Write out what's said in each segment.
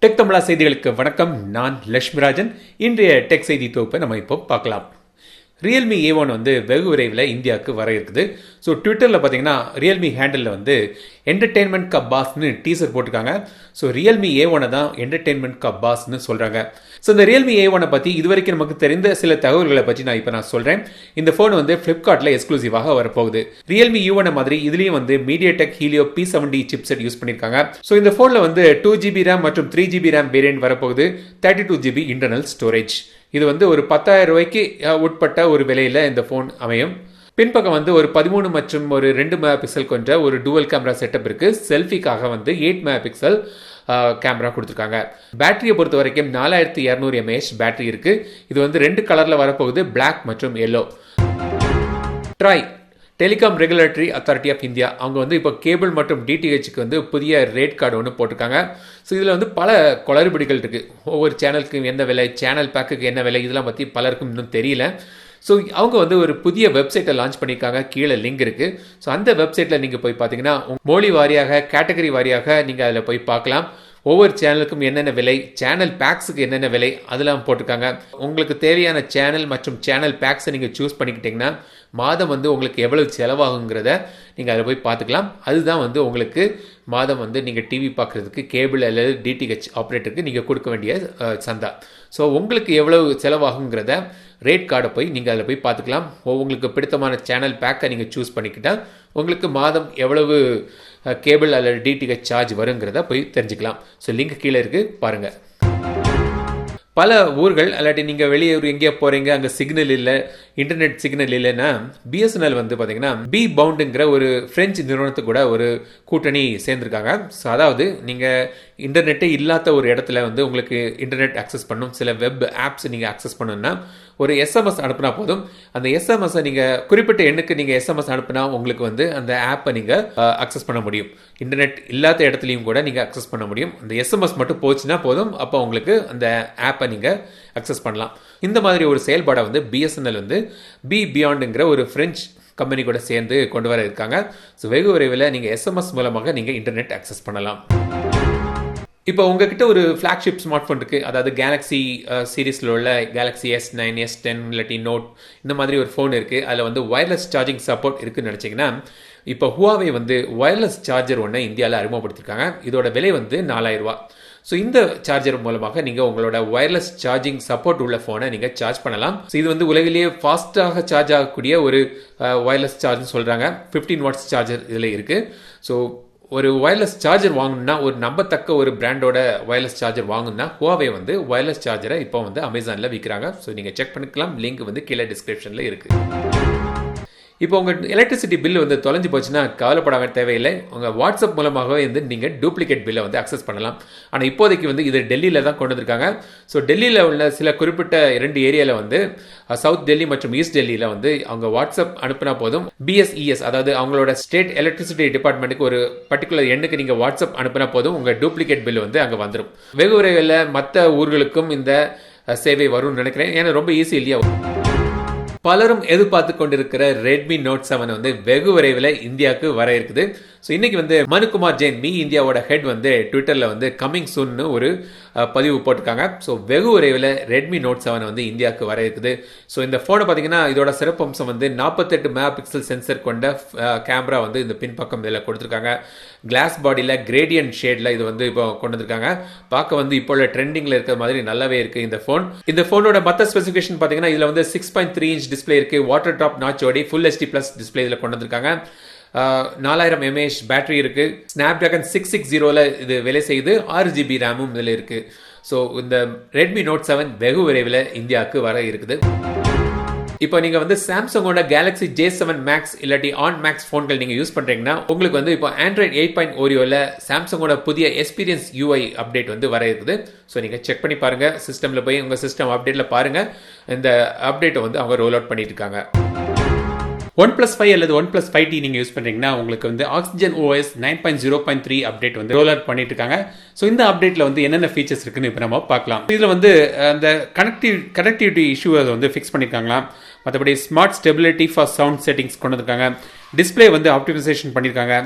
Tech தமிழா செய்திகளுக்கு வணக்கம். நான் லட்சுமிராஜன். இன்றைய டெக் செய்தி தொகுப்பை நம்ம இப்போ பார்க்கலாம். ரியல்மி A1 வந்து வெகு விரைவில் இந்தியாவுக்கு வர இருக்குது. ஸோ ட்விட்டரில் பார்த்தீங்கன்னா ரியல்மி ஹேண்டில் வந்து என்டர்டெயின்மெண்ட் கப் பாஸ்னு டீசர் போட்டிருக்காங்க. ஸோ ரியல்மி A1 தான் என்டர்டெயின்மெண்ட் கப் பாஸ்னு சொல்கிறாங்க. ஸோ இந்த ரியல்மி A1 பற்றி இதுவரைக்கும் நமக்கு தெரிந்த சில தகவல்களை பற்றி நான் சொல்கிறேன். இந்த ஃபோன் வந்து ஃப்ளிப்கார்ட்டில் எக்ஸ்க்ளூசிவாக வரப்போகுது. ரியல்மி U1 மாதிரி இதுலேயும் வந்து MediaTek helio P70 chipset use பண்ணியிருக்காங்க. ஸோ இந்த ஃபோனில் வந்து 2GB RAM மற்றும் 3GB RAM வேரியன்ட் வரப்போகுது. 32GB internal storage. இது வந்து ஒரு 10,000 ரூபாய்க்கு உட்பட்ட ஒரு விலையில் இந்த ஃபோன் அமையும். பின்பக்கம் வந்து ஒரு 13 மற்றும் ஒரு 2 மெகா பிக்சல் கொண்ட ஒரு டூவல் கேமரா செட்டப் இருக்கு. செல்ஃபிக்காக வந்து 8 மெகா பிக்சல் கேமரா கொடுத்துருக்காங்க. பேட்டரியை பொறுத்த வரைக்கும் 4200 mAh பேட்டரி இருக்கு. இது வந்து 2 கலர்ல வரப்போகுது, பிளாக் மற்றும் yellow. TRAI telecom regulatory authority of India அவங்க வந்து இப்போ கேபிள் மற்றும் டிடிஹெச்சுக்கு வந்து புதிய ரேட் கார்டு ஒன்று போட்டிருக்காங்க. ஸோ இதில் வந்து பல குளறுபடிகள் இருக்குது. ஒவ்வொரு சேனலுக்கும் என்ன விலை, சேனல் பேக்குக்கு என்ன விலை, இதெல்லாம் பற்றி பலருக்கும் இன்னும் தெரியல. ஸோ அவங்க வந்து ஒரு புதிய வெப்சைட்டை லான்ச் பண்ணியிருக்காங்க. கீழே லிங்க் இருக்குது. ஸோ அந்த வெப்சைட்டில் நீங்கள் போய் பார்த்தீங்கன்னா மொழி வாரியாக, கேட்டகரி வாரியாக நீங்கள் அதில் போய் பார்க்கலாம். ஒவ்வொரு சேனலுக்கும் என்னென்ன விலை, சேனல் பேக்ஸுக்கு என்னென்ன விலை அதெல்லாம் போட்டிருக்காங்க. உங்களுக்கு தேவையான சேனல் மற்றும் சேனல் பேக்ஸை நீங்கள் சூஸ் பண்ணிக்கிட்டிங்கன்னா மாதம் வந்து உங்களுக்கு எவ்வளவு செலவாகுங்கிறத நீங்கள் அதில் போய் பார்த்துக்கலாம். அதுதான் வந்து உங்களுக்கு மாதம் வந்து நீங்கள் டிவி பார்க்குறதுக்கு கேபிள் அல்லது டிடிஹெச் ஆப்ரேட்டருக்கு நீங்கள் கொடுக்க வேண்டிய சந்தா. ஸோ உங்களுக்கு எவ்வளவு செலவாகுங்கிறத ரேட் கார்டை போய் நீங்கள் அதில் போய் பார்த்துக்கலாம். உங்களுக்கு பிடித்தமான சேனல் பேக்கை நீங்கள் சூஸ் பண்ணிக்கிட்டால் உங்களுக்கு மாதம் எவ்வளவு கேபிள் அல்லது டிடிஹெச் சார்ஜ் வருங்கிறத போய் தெரிஞ்சுக்கலாம். ஸோ லிங்க் கீழே இருக்குது, பாருங்கள். பல ஊர்கள் அல்லாட்டி நீங்கள் வெளியூர் எங்கேயா போகிறீங்க, அங்கே சிக்னல் இல்லை, இன்டர்நெட் சிக்னல் இல்லைன்னா BSNL வந்து பார்த்தீங்கன்னா பி பவுண்டுங்கிற ஒரு பிரெஞ்சு நிறுவனத்துக்கு கூட ஒரு கூட்டணி சேர்ந்துருக்காங்க. ஸோ அதாவது நீங்கள் இன்டர்நெட்டே இல்லாத ஒரு இடத்துல வந்து உங்களுக்கு இன்டர்நெட் அக்சஸ் பண்ணணும், சில வெப் ஆப்ஸ் நீங்கள் அக்சஸ் பண்ணணும்னா ஒரு SMS அனுப்புனா போதும். அந்த எஸ்எம்எஸை நீங்கள் குறிப்பிட்ட எண்ணுக்கு நீங்கள் SMS அனுப்புனா உங்களுக்கு வந்து அந்த ஆப்பை நீங்கள் அக்சஸ் பண்ண முடியும். இன்டர்நெட் இல்லாத இடத்துலையும் கூட நீங்கள் அக்சஸ் பண்ண முடியும். அந்த SMS மட்டும் போச்சுன்னா போதும், அப்போ உங்களுக்கு அந்த ஆப்பை நீங்கள் அக்சஸ் பண்ணலாம். இந்த மாதிரி ஒரு செயல்பாடை வந்து BSNL வந்து பி பியாண்டுங்கிற ஒரு பிரெஞ்சு கம்பெனி கூட சேர்ந்து கொண்டு வர இருக்காங்க. ஸோ வெகு விரைவில் நீங்கள் SMS மூலமாக நீங்கள் இன்டர்நெட் அக்சஸ் பண்ணலாம். இப்போ உங்ககிட்ட ஒரு ஃப்ளாக்ஷிப் ஸ்மார்ட் ஃபோன் இருக்குது, அதாவது கேலக்ஸி சீரீஸில் உள்ள கேலக்ஸி S9, S10 இல்லாட்டி நோட் இந்த மாதிரி ஒரு ஃபோன் இருக்குது. அதில் வந்து ஒயர்லெஸ் சார்ஜிங் சப்போர்ட் இருக்குதுன்னு நினச்சிங்கன்னா இப்போ Huawei வந்து ஒயர்லெஸ் சார்ஜர் ஒன்று இந்தியாவில் அறிமுகப்படுத்திருக்காங்க. இதோட விலை வந்து 4000 ரூபா. ஸோ இந்த சார்ஜர் மூலமாக நீங்கள் உங்களோட ஒயர்லெஸ் சார்ஜிங் சப்போர்ட் உள்ள ஃபோனை நீங்கள் சார்ஜ் பண்ணலாம். ஸோ இது வந்து உலகிலேயே ஃபாஸ்ட்டாக சார்ஜ் ஆகக்கூடிய ஒரு ஒயர்லெஸ் சார்ஜ்னு சொல்கிறாங்க. 15 வாட்ஸ் சார்ஜர் இதில் இருக்குது. ஸோ ஒரு ஒயர்லெஸ் சார்ஜர் வாங்கணும்னா, ஒரு நம்பத்தக்க ஒரு பிராண்டோட ஒயர்லெஸ் சார்ஜர் வாங்கணும்னா Huawei வந்து ஒயர்லெஸ் சார்ஜரை இப்போ வந்து அமேசானில் விற்கிறாங்க. ஸோ நீங்கள் செக் பண்ணிக்கலாம். லிங்க் வந்து கீழே டிஸ்கிரிப்ஷனில் இருக்குது. இப்போ உங்கள் எலக்ட்ரிசிட்டி பில் வந்து தொலைஞ்சு போச்சுன்னா கவலைப்பட தேவையில்லை. உங்கள் வாட்ஸ்அப் மூலமாகவே வந்து நீங்கள் டூப்ளிகேட் பில்லை வந்து அக்சஸ் பண்ணலாம். ஆனால் இப்போதைக்கு வந்து இது டெல்லியில் தான் கொண்டு வந்திருக்காங்க. ஸோ டெல்லியில் உள்ள சில குறிப்பிட்ட 2 ஏரியாவில் வந்து சவுத் டெல்லி மற்றும் ஈஸ்ட் டெல்லியில் வந்து அவங்க வாட்ஸ்அப் அனுப்பினா போதும். BSES அதாவது அவங்களோட ஸ்டேட் எலக்ட்ரிசிட்டி டிபார்ட்மெண்ட்டுக்கு ஒரு பர்டிகுலர் எண்ணுக்கு நீங்கள் வாட்ஸ்அப் அனுப்பினா போதும், உங்கள் டூப்ளிகேட் பில் வந்து அங்கே வந்துடும். வெகு விரைவில் மற்ற ஊர்களுக்கும் இந்த சேவை வரும்னு நினைக்கிறேன். ஏன்னா ரொம்ப ஈஸி இல்லையா. பலரும் எதிர்பார்த்து கொண்டிருக்கிற ரெட்மி நோட் 7 வந்து வெகு விரைவில் இந்தியாவுக்கு வர இருக்குது. ஸோ இன்னைக்கு வந்து மனுகுமார் ஜெயின் மீ இந்தியாவோட ஹெட் வந்து ட்விட்டரில் வந்து கம்மிங் சூன்னு ஒரு பதிவு போட்டிருக்காங்க. ஸோ வெகு விரைவில் ரெட்மி நோட் 7 வந்து இந்தியாவுக்கு வர இருக்குது. ஸோ இந்த ஃபோனை பார்த்தீங்கன்னா இதோட சிறப்பம்சம் வந்து 48 மெகா பிக்சல் சென்சர் கொண்ட கேமரா வந்து இந்த பின்பக்கம் இதில் கொடுத்துருக்காங்க. கிளாஸ் பாடியில் கிரேடியன்ட் ஷேடில் இது வந்து இப்போ கொண்டு வந்திருக்காங்க. பார்க்க வந்து இப்போ உள்ள ட்ரெண்டிங்கில் இருக்கிற மாதிரி நல்லாவே இருக்குது இந்த ஃபோன். இந்த ஃபோனோட மற்ற ஸ்பெசிஃபிகேஷன் பார்த்தீங்கன்னா இதில் வந்து 6.3 inch டிஸ்பிளே இருக்குது. வாட்டர் ட்ராப் நாச்சோடி ஃபுல் HD+ டிஸ்பிளே இதில் கொண்டு வந்திருக்காங்க. 4000 mAh பேட்டரி இருக்குது. ஸ்னாப்டிராகன் 660 இது வேலை செய்யுது. 6GB ரேமும் இதில் இருக்குது. ஸோ இந்த ரெட்மி நோட் 7 வெகு விரைவில் இந்தியாவுக்கு வர இருக்குது. இப்போ நீங்கள் வந்து சாம்சங்கோட கேலக்ஸி J7 Max இல்லாட்டி ஆன் மேக்ஸ் ஃபோன்கள் நீங்கள் யூஸ் பண்ணுறீங்கன்னா உங்களுக்கு வந்து இப்போ ஆண்ட்ராய்ட் 8.0 சாம்சங்கோட புதிய எக்ஸ்பீரியன்ஸ் UI அப்டேட் வந்து வர இருக்குது. ஸோ நீங்கள் செக் பண்ணி பாருங்கள். சிஸ்டமில் போய் உங்கள் சிஸ்டம் அப்டேட்டில் பாருங்கள். இந்த அப்டேட்டை வந்து அவங்க ரோல் அவுட் பண்ணிட்டு இருக்காங்க. OnePlus 5 அல்லது OnePlus 5T நீங்கள் யூஸ் பண்ணுறீங்கன்னா உங்களுக்கு வந்து Oxygen OS 9.0.3 அப்டேட் வந்து ரோல் அவுட் பண்ணிட்டு இருக்காங்க. ஸோ இந்த அப்டேட்டில் வந்து என்னென்ன ஃபீச்சர்ஸ் இருக்குன்னு இப்போ நம்ம பார்க்கலாம். இதில் வந்து அந்த கனெக்டிவிட்டி இஷ்யூ அதை வந்து ஃபிக்ஸ் பண்ணியிருக்காங்களா. மற்றபடி smart stability for sound settings கொண்டு வந்திருக்காங்க. டிஸ்பிளே வந்து ஆப்டிமைசேஷன் பண்ணியிருக்காங்க.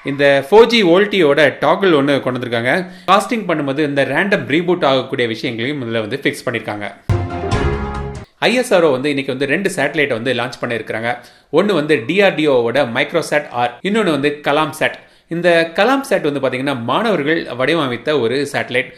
இந்த 4G வோல்டியோட டாகிள் ஒன்று கொண்டு வந்திருக்காங்க. காஸ்டிங் பண்ணும்போது இந்த ரேண்டம் ரீபூட் ஆகக்கூடிய விஷயங்களையும் இதில் வந்து ஃபிக்ஸ் பண்ணியிருக்காங்க. ISRO வந்து இன்னைக்கு வந்து 2 சேட்டலைட்டை வந்து லான்ச் பண்ணியிருக்காங்க. ஒன்று வந்து DRDOவோட மைக்ரோசாட் ஆர், இன்னொன்று வந்து கலாம் சாட். இந்த கலாம் சாட் வந்து பார்த்தீங்கன்னா மாணவர்கள் வடிவமைத்த ஒரு சேட்டலைட்.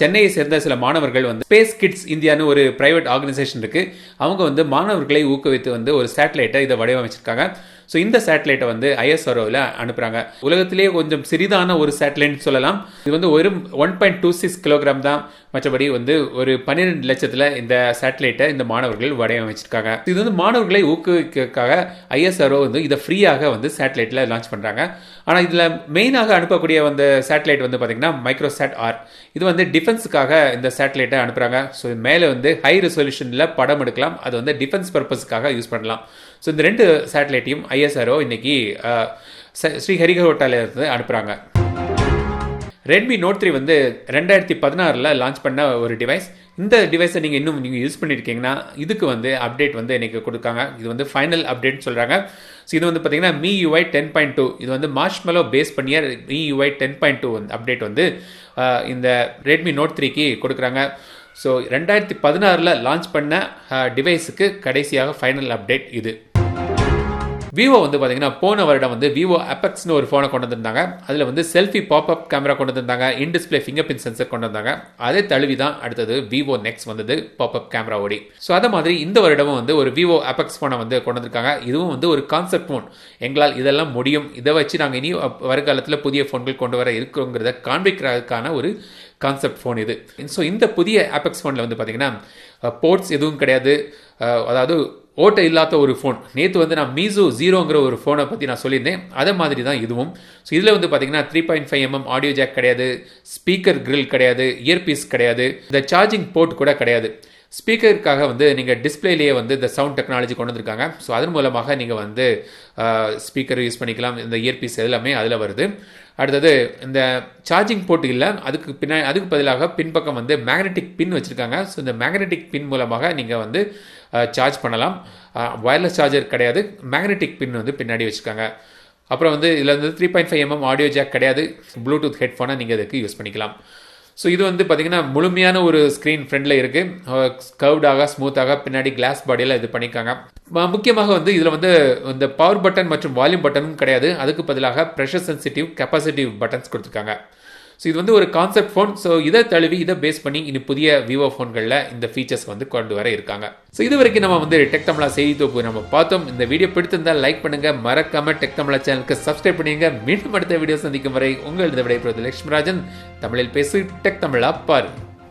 சென்னையை சேர்ந்த சில மாணவர்கள் வந்து ஸ்பேஸ் கிட்ஸ் இந்தியான்னு ஒரு பிரைவேட் ஆர்கனைசேஷன் இருக்கு. அவங்க வந்து மாணவர்களை ஊக்குவித்து வந்து ஒரு சேட்டலைட்டை இதை வடிவமைச்சிருக்காங்க. ஸோ இந்த சேட்டலைட்டை வந்து ISROவில் அனுப்புகிறாங்க. உலகத்திலேயே கொஞ்சம் சிறிதான ஒரு சேட்டலைட்னு சொல்லலாம். இது வந்து ஒரு 1.26 கிலோகிராம் தான். மற்றபடி வந்து ஒரு 12 லட்சத்தில் இந்த சேட்டலைட்டை இந்த மாணவர்கள் வடிவமைச்சிருக்காங்க. இது வந்து மாணவர்களை ஊக்குவிக்கிறதுக்காக ISRO வந்து இதை ஃப்ரீயாக வந்து சேட்டலைட்டில் லான்ச் பண்ணுறாங்க. ஆனால் இதில் மெயினாக அனுப்பக்கூடிய அந்த சேட்டலைட் வந்து பார்த்தீங்கன்னா மைக்ரோசாட் ஆர். இது வந்து டிஃபென்ஸுக்காக இந்த சேட்டலைட்டை அனுப்புகிறாங்க. ஸோ மேலே வந்து ஹை ரெசல்யூஷனில் படம் எடுக்கலாம். அது வந்து டிஃபென்ஸ் பர்பஸ்க்காக யூஸ் பண்ணலாம். ஸோ இந்த 2 சேட்டலைட்டையும் ISRO இன்னைக்கு ஸ்ரீஹரிகோட்டாவிலிருந்து அனுப்புகிறாங்க. ரெட்மி நோட் 3 வந்து 2016 லான்ச் பண்ண ஒரு டிவைஸ். இந்த டிவைஸை நீங்கள் யூஸ் பண்ணியிருக்கீங்கன்னா இதுக்கு வந்து அப்டேட் வந்து இன்னைக்கு கொடுக்காங்க. இது வந்து ஃபைனல் அப்டேட் சொல்கிறாங்க. ஸோ இது வந்து பார்த்தீங்கன்னா MIUI 10.2. இது வந்து மார்ஷ்மெலோ பேஸ் பண்ணிய MIUI 10.2 அப்டேட் வந்து இந்த ரெட்மி நோட் 3க்கு கொடுக்குறாங்க. ஸோ 2016 லான்ச் பண்ண டிவைஸுக்கு கடைசியாக ஃபைனல் அப்டேட் இது. விவோ வந்து பார்த்தீங்கன்னா போன வருடம் வந்து விவோ அபெக்ஸ்னு ஒரு ஃபோனை கொண்டு வந்திருந்தாங்க. அதில் வந்து செல்ஃபி பாப்அப் கேமரா கொண்டு வந்திருந்தாங்க, in display finger print sensor கொண்டு வந்தாங்க. அதே தழுவி தான் அடுத்தது விவோ நெக்ஸ்ட் வந்தது பாப்அப் கேமரா ஓடி. ஸோ அதை மாதிரி இந்த வருடமும் வந்து ஒரு விவோ அபெக்ஸ் ஃபோனை வந்து கொண்டு வந்திருக்காங்க. இதுவும் வந்து ஒரு கான்செப்ட் ஃபோன். எங்களால் இதெல்லாம் முடியும், இதை வச்சு நாங்கள் இனி வருங்காலத்தில் புதிய ஃபோன்கள் கொண்டு வர இருக்கிறோங்கிறத காண்பிக்கிறதுக்கான ஒரு கான்செப்ட் ஃபோன் இது. ஸோ இந்த புதிய ஆப்பெக்ஸ் ஃபோனில் வந்து பார்த்தீங்கன்னா போர்ட்ஸ் எதுவும் கிடையாது. அதாவது ஓட்டை இல்லாத ஒரு ஃபோன். நேற்று வந்து நான் மீசோ 0ங்கிற ஒரு ஃபோனை பற்றி நான் சொல்லியிருந்தேன். அதே மாதிரி தான் இதுவும். ஸோ இதில் வந்து பார்த்தீங்கன்னா 3.5mm ஆடியோ ஜாக் கிடையாது, ஸ்பீக்கர் கிரில் கிடையாது, இயர்பீஸ் கிடையாது, இந்த சார்ஜிங் போர்ட் கூட கிடையாது. ஸ்பீக்கருக்காக வந்து நீங்கள் டிஸ்பிளேலேயே வந்து இந்த சவுண்ட் டெக்னாலஜி கொண்டு வந்திருக்காங்க. ஸோ அதன் மூலமாக நீங்கள் வந்து ஸ்பீக்கர் யூஸ் பண்ணிக்கலாம். இந்த இயர்பீஸ் எல்லாமே அதில் வருது. அடுத்தது இந்த சார்ஜிங் போர்ட் இல்லை, அதுக்கு பதிலாக பின்பக்கம் வந்து மேக்னெட்டிக் பின் வச்சுருக்காங்க. ஸோ இந்த மேக்னெட்டிக் பின் மூலமாக நீங்கள் வந்து சார்ஜ் பண்ணலாம். வயர்லெஸ் சார்ஜர் கிடையாது, மேக்னெட்டிக் பின் வந்து பின்னாடி வச்சுருக்காங்க. அப்புறம் வந்து இதில் வந்து 3.5mm ஆடியோ ஜாக் கிடையாது. ப்ளூடூத் ஹெட்ஃபோனை நீங்கள் இதுக்கு யூஸ் பண்ணிக்கலாம். ஸோ இது வந்து பார்த்தீங்கன்னா முழுமையான ஒரு ஸ்க்ரீன் ஃப்ரண்டில் இருக்குது. கர்வ்டாக ஸ்மூத்தாக பின்னாடி கிளாஸ் பாடியில் இது பண்ணியிருக்காங்க. முக்கியமாக வந்து இதில் வந்து இந்த பவர் பட்டன் மற்றும் வால்யூம் பட்டனும் கிடையாது. அதுக்கு பதிலாக ப்ரெஷர் சென்சிட்டிவ் கெப்பாசிட்டிவ் பட்டன்ஸ் கொடுத்துருக்காங்க. ஸோ இது வந்து ஒரு கான்செப்ட் ஃபோன். ஸோ இதை தழுவி இதை பேஸ் பண்ணி இனி புதிய விவோ ஃபோன்களில் இந்த ஃபீச்சர்ஸ் வந்து கொண்டு வர இருக்காங்க. ஸோ இது வரைக்கும் நம்ம வந்து டெக் தமிழா செய்தி தொகுப்பு நம்ம பார்த்தோம். இந்த வீடியோ பிடித்திருந்தால் லைக் பண்ணுங்க, மறக்காம டெக் தமிழா சேனலுக்கு சப்ஸ்கிரைப் பண்ணுங்க. மீண்டும் அடுத்த வீடியோ சந்திக்கும் வரை உங்களது விடைபெறுவது லட்சுமிராஜன். தமிழில் பேசு, டெக் தமிழா பாரு.